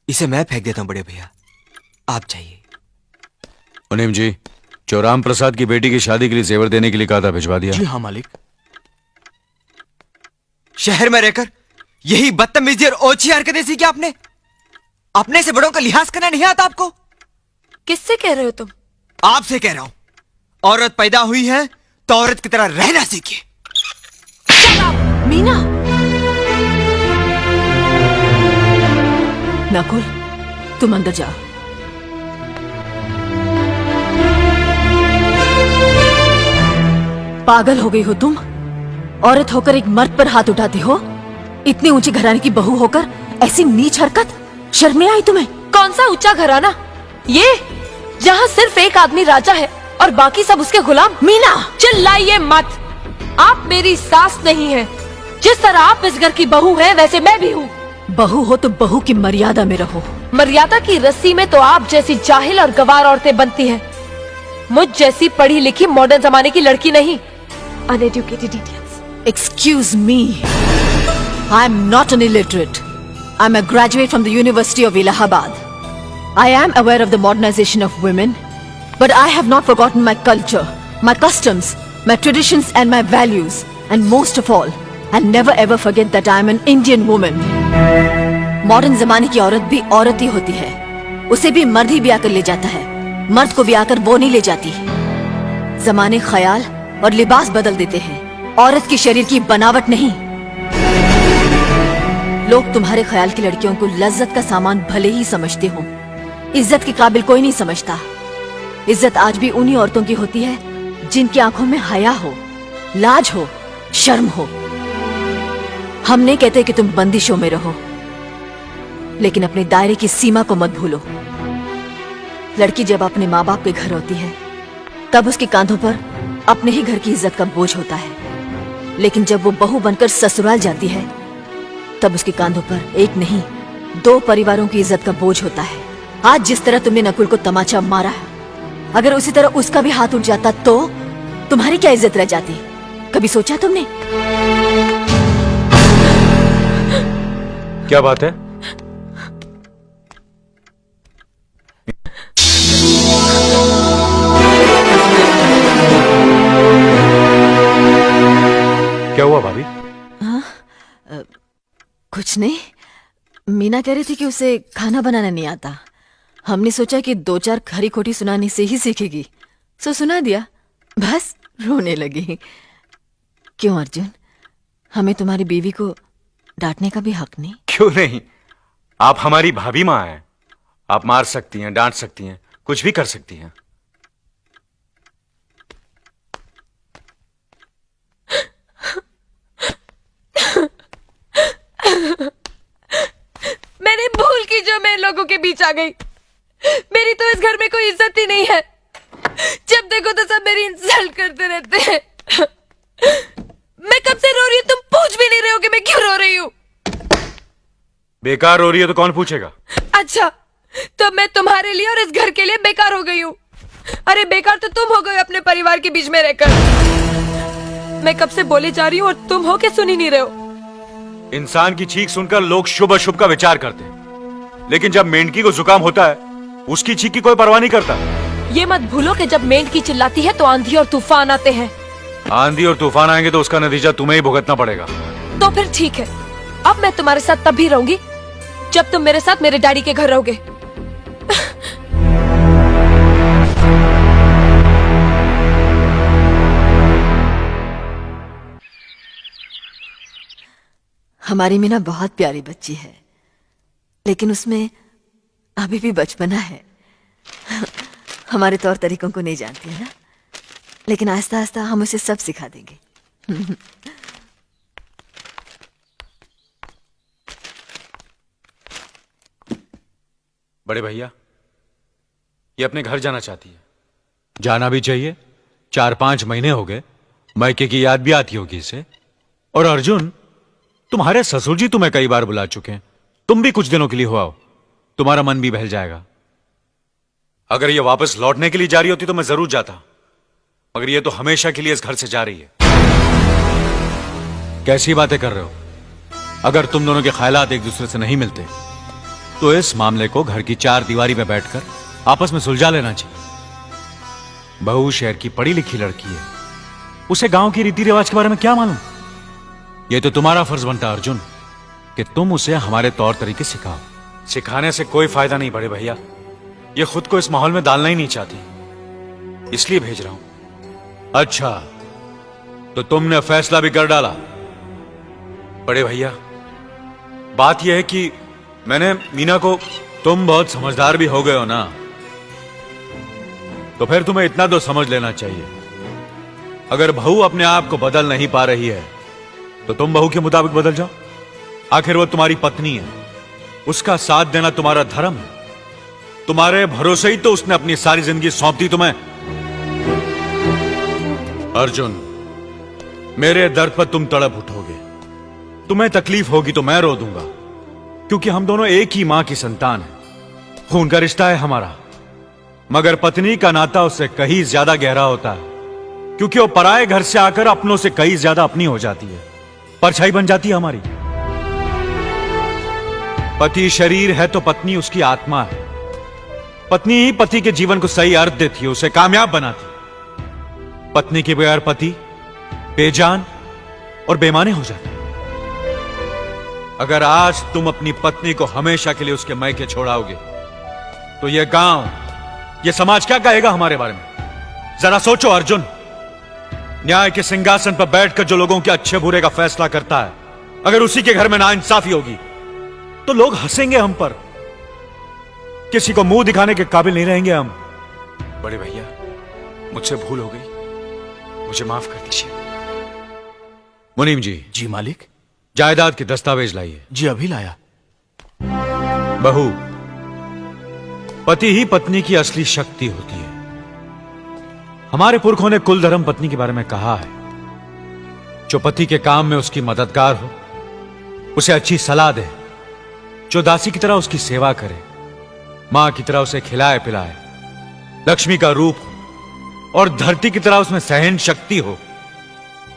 इसे मैं फेंक देता हूं बड़े भैया, आप जाइए। मुनीम जी, चौराम प्रसाद की बेटी की शादी के लिए जेवर देने के लिए कहा था, भिजवा दिया? जी हाँ मालिक। शहर में रहकर यही बदतमीजी और ओछी हरकतें सीखी आपने? अपने से बड़ों का लिहाज करना नहीं आता आपको? किससे कह रहे हो तुम? आपसे कह रहा हूं। औरत पैदा हुई है तो औरत की तरह रहना सीखिए। मीना, नकुल, तुम अंदर जाओ। पागल हो गई हो तुम? औरत होकर एक मर्द पर हाथ उठाती हो? इतनी ऊंची घराने की बहू होकर ऐसी नीच हरकत, शर्म नहीं आई तुम्हें? कौन सा ऊंचा घराना? ये जहाँ सिर्फ एक आदमी राजा है और बाकी सब उसके गुलाम। मीना, चिल्लाइए मत। आप मेरी सास नहीं है। जिस तरह आप इस घर की बहू हैं, वैसे मैं भी हूँ। बहू हो तो बहू की मर्यादा में रहो। मर्यादा की रस्सी में तो आप जैसी जाहिल और गवार औरतें बनती हैं। मुझ जैसी पढ़ी लिखी मॉडर्न जमाने की लड़की नहीं। Uneducated idiots. Excuse me. I'm not an illiterate. I'm a graduate from the University of Allahabad. I am aware of the modernization of women, but I have not forgotten my culture, my customs, my traditions and my values. And most of all, I'll never ever forget that I am an Indian woman. Modern जमाने की औरत भी औरत ही होती है। उसे भी मर्द ही ब्याह कर ले जाता है, मर्द को ब्याह कर वो नहीं ले जाती। जमाने ख्याल और लिबास बदल देते हैं, औरत की शरीर की बनावट नहीं। लोग तुम्हारे ख्याल की लड़कियों को लज्जत का सामान भले ही समझते हो, इज्जत के काबिल कोई नहीं समझता। इज्जत आज भी उन्हीं औरतों की होती है जिनकी आंखों में हया हो, लाज हो, शर्म हो। हम नहीं कहते कि तुम बंदिशों में रहो, लेकिन अपने दायरे की सीमा को मत भूलो। लड़की जब अपने माँ बाप के घर होती है, तब उसके कांधों पर अपने ही घर की इज्जत का बोझ होता है। लेकिन जब वो बहू बनकर ससुराल जाती है, तब उसके कांधों पर एक नहीं, 2 परिवारों की इज्जत का बोझ होता है। आज जिस तरह तुमने नकुल को तमाचा मारा, अगर उसी तरह उसका भी हाथ उठ जाता तो तुम्हारी क्या इज्जत रह जाती? कभी सोचा तुमने? क्या बात है? क्या हुआ भाभी? कुछ नहीं। मीना कह रही थी कि उसे खाना बनाना नहीं आता। हमने सोचा कि 2-4 खरी खोटी सुनाने से ही सीखेगी, सो सुना दिया। बस रोने लगी। क्यों अर्जुन, हमें तुम्हारी बीवी को डांटने का भी हक नहीं? क्यों नहीं, आप हमारी भाभी माँ हैं। आप मार सकती हैं, डांट सकती हैं, कुछ भी कर सकती हैं। मैंने भूल की जो मैं लोगों के बीच आ गई। मेरी तो इस घर में कोई इज्जत ही नहीं है। जब देखो तो सब मेरी इंसल्ट करते रहते हैं। मैं कब से रो रही हूँ, तुम पूछ भी नहीं रहे हो कि मैं क्यों रो रही हूँ। बेकार रो रही है तो कौन पूछेगा? अच्छा, तो मैं तुम्हारे लिए और इस घर के लिए बेकार हो गई हूँ। अरे बेकार तो तुम हो गए अपने परिवार के बीच में रहकर। मैं कब से बोले जा रही हूँ और तुम हो के सुन ही नहीं रहे हो। इंसान की चीख सुनकर लोग शुभ अशुभ का विचार करते हैं, लेकिन जब मेंढकी को जुकाम होता है, उसकी चीख की कोई परवाह नहीं करता। ये मत भूलो कि जब मेंढकी चिल्लाती है तो आंधी और तूफान आते हैं। आंधी और तूफान आएंगे तो उसका नतीजा तुम्हें ही भुगतना पड़ेगा। तो फिर ठीक है, अब मैं तुम्हारे साथ तब भी रहूंगी जब तुम मेरे साथ मेरे डैडी के घर रहोगे। हमारी मीना बहुत प्यारी बच्ची है, लेकिन उसमें अभी भी बचपना है। हमारे तौर तरीकों को नहीं जानती है ना, लेकिन आहिस्ता आहिस्ता हम उसे सब सिखा देंगे। बड़े भैया, ये अपने घर जाना चाहती है। जाना भी चाहिए। 4-5 महीने हो गए, मायके की याद भी आती होगी इसे। और अर्जुन, तुम्हारे ससुर जी तुम्हें कई बार बुला चुके हैं। तुम भी कुछ दिनों के लिए हो आओ, तुम्हारा मन भी बहल जाएगा। अगर ये वापस लौटने के लिए जा रही होती तो मैं जरूर जाता, मगर ये तो हमेशा के लिए इस घर से जा रही है। कैसी बातें कर रहे हो? अगर तुम दोनों के ख्यालात एक दूसरे से नहीं मिलते तो इस मामले को घर की चार दीवारी में बैठकर आपस में सुलझा लेना चाहिए। बहू शहर की पढ़ी लिखी लड़की है, उसे गांव के रीति रिवाज के बारे में क्या मालूम। यह तो तुम्हारा फर्ज बनता है अर्जुन कि तुम उसे हमारे तौर तरीके सिखाओ। सिखाने से कोई फायदा नहीं बड़े भैया, ये खुद को इस माहौल में डालना ही नहीं चाहती, इसलिए भेज रहा हूं। अच्छा, तो तुमने फैसला भी कर डाला। बड़े भैया, बात यह है कि मैंने मीना को, तुम बहुत समझदार भी हो गए हो ना, तो फिर तुम्हें इतना तो समझ लेना चाहिए, अगर बहू अपने आप को बदल नहीं पा रही है तो तुम बहू के मुताबिक बदल जाओ। आखिर वो तुम्हारी पत्नी है, उसका साथ देना तुम्हारा धर्म है। तुम्हारे भरोसे ही तो उसने अपनी सारी जिंदगी सौंप दी तुम्हें। अर्जुन, मेरे दर्द पर तुम तड़प उठोगे, तुम्हें तकलीफ होगी तो मैं रो दूंगा, क्योंकि हम दोनों एक ही मां की संतान हैं। खून का रिश्ता है हमारा, मगर पत्नी का नाता उससे कहीं ज्यादा गहरा होता है, क्योंकि वो पराए घर से आकर अपनों से कहीं ज्यादा अपनी हो जाती है, परछाई बन जाती है हमारी। पति शरीर है तो पत्नी उसकी आत्मा है। पत्नी ही पति के जीवन को सही अर्थ देती है, उसे कामयाब बनाती है। पत्नी के बगैर पति बेजान और बेमाने हो जाते हैं। अगर आज तुम अपनी पत्नी को हमेशा के लिए उसके मैके छोड़ाओगे तो यह गांव, यह समाज क्या कहेगा हमारे बारे में? जरा सोचो अर्जुन, न्याय के सिंहासन पर बैठकर जो लोगों के अच्छे बुरे का फैसला करता है, अगर उसी के घर में नाइंसाफी होगी तो लोग हंसेंगे हम पर, किसी को मुंह दिखाने के काबिल नहीं रहेंगे हम। बड़े भैया, मुझसे भूल हो गई, मुझे माफ कर दीजिए। मुनीम जी, जी मालिक। जायदाद के दस्तावेज लाइए। जी अभी लाया। बहू, पति ही पत्नी की असली शक्ति होती है। हमारे पुरखों ने कुल धर्म पत्नी के बारे में कहा है, जो पति के काम में उसकी मददगार हो, उसे अच्छी सलाह दे, जो दासी की तरह उसकी सेवा करे, मां की तरह उसे खिलाए पिलाए, लक्ष्मी का रूप हो और धरती की तरह उसमें सहन शक्ति हो,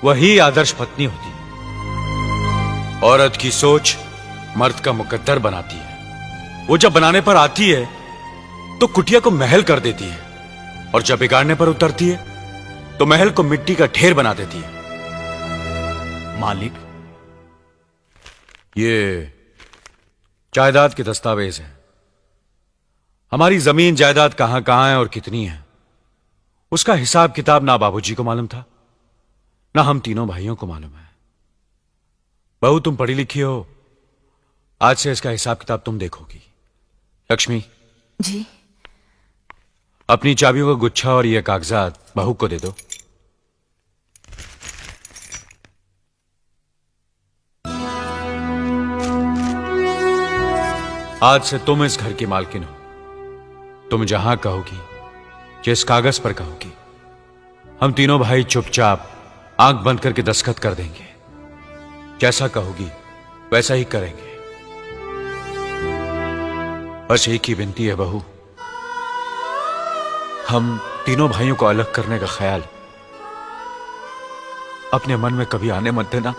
वही आदर्श पत्नी होती है। औरत की सोच मर्द का मुकद्दर बनाती है। वो जब बनाने पर आती है तो कुटिया को महल कर देती है, और जब बिगाड़ने पर उतरती है तो महल को मिट्टी का ढेर बना देती है। मालिक, ये जायदाद के दस्तावेज हैं। हमारी जमीन जायदाद कहां कहां है और कितनी है, उसका हिसाब किताब ना बाबूजी को मालूम था, ना हम तीनों भाइयों को मालूम है। बहू, तुम पढ़ी लिखी हो, आज से इसका हिसाब किताब तुम देखोगी। लक्ष्मी जी। अपनी चाबियों का गुच्छा और ये कागजात बहू को दे दो। आज से तुम इस घर की मालकिन हो। तुम जहां कहोगी, जिस कागज पर कहोगी, हम तीनों भाई चुपचाप आंख बंद करके दस्तखत कर देंगे। जैसा कहोगी वैसा ही करेंगे। बस एक ही विनती है बहू, हम तीनों भाइयों को अलग करने का ख्याल अपने मन में कभी आने मत देना।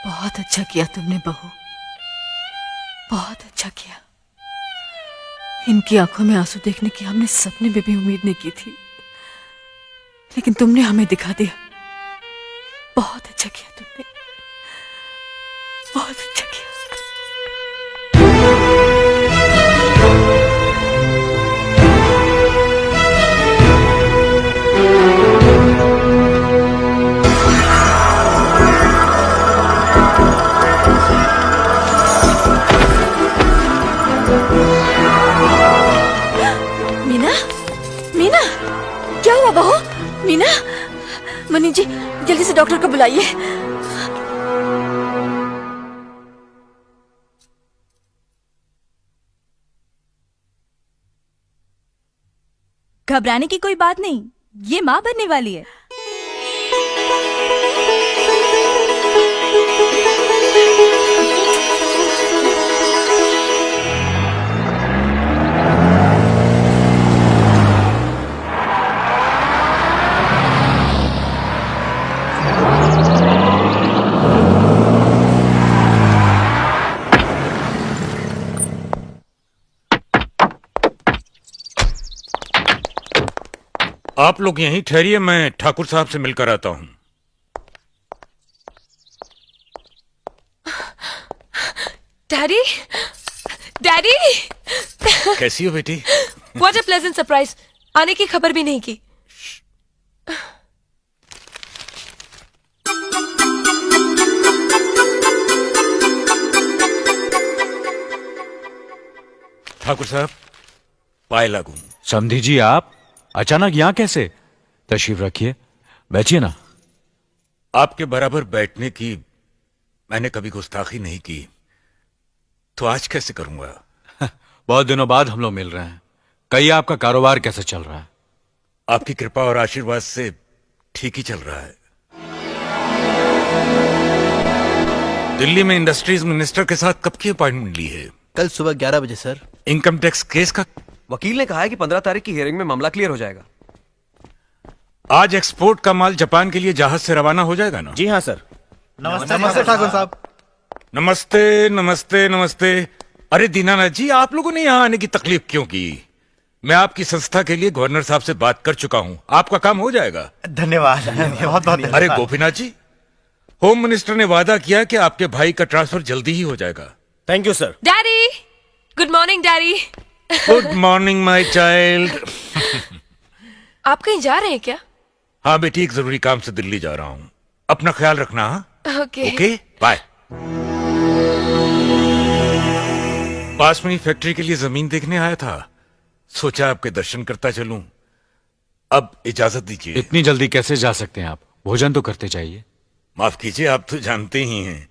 बहुत अच्छा किया तुमने बहू, बहुत अच्छा किया। इनकी आंखों में आंसू देखने की हमने सपने में भी उम्मीद नहीं की थी, लेकिन तुमने हमें दिखा दिया। बहुत अच्छा किया तुमने, बहुत अच्छा किया। मीना, मीना, क्या हुआ बहू? मीना, मनी जी जल्दी से डॉक्टर को बुलाइए। घबराने की कोई बात नहीं, ये माँ बनने वाली है। आप लोग यहीं ठहरिए, मैं ठाकुर साहब से मिलकर आता हूं। डैडी, डैडी, कैसी हो बेटी? What a pleasant surprise. आने की खबर भी नहीं की। ठाकुर साहब, पाए लागू। समधी जी, आप अचानक यहाँ कैसे? तशरीफ रखिए, बैठिए ना। आपके बराबर बैठने की मैंने कभी गुस्ताखी नहीं की, तो आज कैसे करूंगा? बहुत दिनों बाद हम लोग मिल रहे हैं। कहिए, आपका कारोबार कैसे चल रहा है? आपकी कृपा और आशीर्वाद से ठीक ही चल रहा है। दिल्ली में इंडस्ट्रीज मिनिस्टर के साथ कब की अपॉइंटमेंट ली है? कल सुबह 11 बजे सर। इनकम टैक्स केस का? वकील ने कहा है कि 15 तारीख की हियरिंग में मामला क्लियर हो जाएगा। आज एक्सपोर्ट का माल जापान के लिए जहाज से रवाना हो जाएगा ना? जी हाँ सर। नमस्ते ठाकुर साहब। नमस्ते नमस्ते नमस्ते। अरे दीनानाथ जी, आप लोगों ने यहाँ आने की तकलीफ क्यों की? मैं आपकी संस्था के लिए गवर्नर साहब से बात कर चुका हूँ, आपका काम हो जाएगा। धन्यवाद, बहुत बहुत। अरे गोपीनाथ जी, होम मिनिस्टर ने वादा किया कि आपके भाई का ट्रांसफर जल्दी ही हो जाएगा। Thank you sir. Daddy, good morning daddy. Good morning my child. आप कहीं जा रहे हैं क्या? हाँ बेटी, एक जरूरी काम से दिल्ली जा रहा हूँ, अपना ख्याल रखना। हाँ, ओके ओके, बाय। पास में ही फैक्ट्री के लिए जमीन देखने आया था, सोचा आपके दर्शन करता चलूं। अब इजाजत दीजिए। इतनी जल्दी कैसे जा सकते हैं आप? भोजन तो करते जाइए। माफ कीजिए, आप तो जानते ही हैं,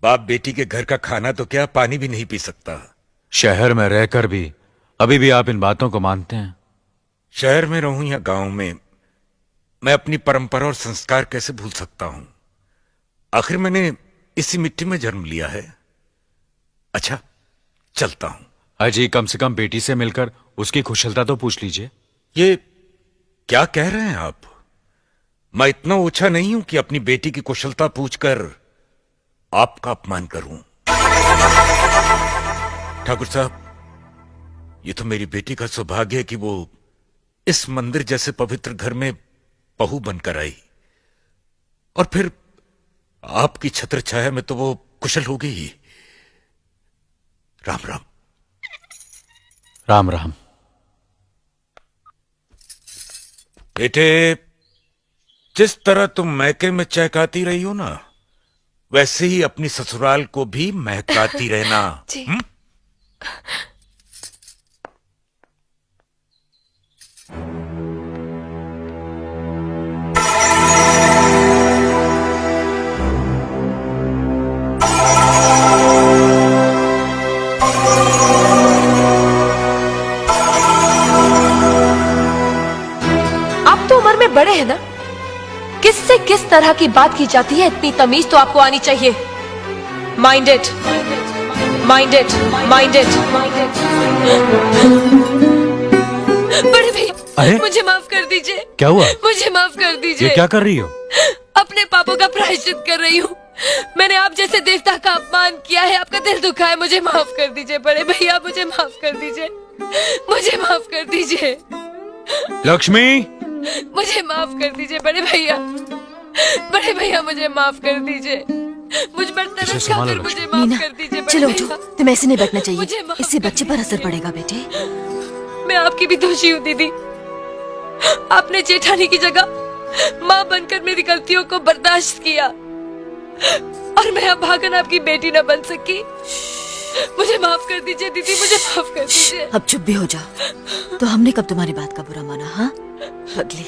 बाप बेटी के घर का खाना तो क्या, पानी भी नहीं पी सकता। शहर में रहकर भी अभी भी आप इन बातों को मानते हैं? शहर में रहूं या गांव में, मैं अपनी परंपरा और संस्कार कैसे भूल सकता हूं? आखिर मैंने इसी मिट्टी में जन्म लिया है। अच्छा, चलता हूं। अजी, कम से कम बेटी से मिलकर उसकी कुशलता तो पूछ लीजिए। ये क्या कह रहे हैं आप? मैं इतना ओछा नहीं हूं कि अपनी बेटी की कुशलता पूछकर आपका अपमान करूं। ठाकुर साहब, ये तो मेरी बेटी का सौभाग्य है कि वो इस मंदिर जैसे पवित्र घर में बहू बनकर आई, और फिर आपकी छत्र छाया में तो वो कुशल हो गई ही। राम राम। राम राम। बेटे, जिस तरह तुम मैके में चहकाती रही हो ना, वैसे ही अपनी ससुराल को भी महकाती रहना। जी। आप तो उम्र में बड़े हैं ना, किससे किस तरह की बात की जाती है, इतनी तमीज तो आपको आनी चाहिए। Mind it, mind it, mind it. बड़े भाई, अरे? मुझे माफ कर दीजिए। क्या हुआ? मुझे माफ कर दीजिए। ये क्या कर रही हो? अपने पापों का प्रायश्चित कर रही हूँ। मैंने आप जैसे देवता का अपमान किया है, आपका दिल दुखा है, मुझे माफ कर दीजिए बड़े भैया, मुझे माफ कर दीजिए, मुझे माफ कर दीजिए। लक्ष्मी, मुझे माफ कर दीजिए बड़े भैया, बड़े भैया मुझे माफ कर दीजिए। मुझ पर तरस इसे संभालो, खाकर मुझे मीना, माफ कर दीजिए बड़े चलो भैया। उठो, तुम्हें ऐसे नहीं बैठना मुझे चाहिए, माफ इससे कर बच्चे पर असर पड़ेगा बेटे। मैं आपकी भी दोषी हूँ दीदी। आपने जेठानी की जगह माँ बनकर मेरी गलतियों को बर्दाश्त किया, और मैं अब भागन आपकी बेटी न बन सकी। मुझे माफ कर दीजिए दीदी, मुझे माफ कर दीजिए। अब चुप भी हो जाओ। तो हमने कब तुम्हारी बात का बुरा माना? हाँ पगली,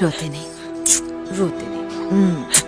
रोते नहीं, रोते नहीं।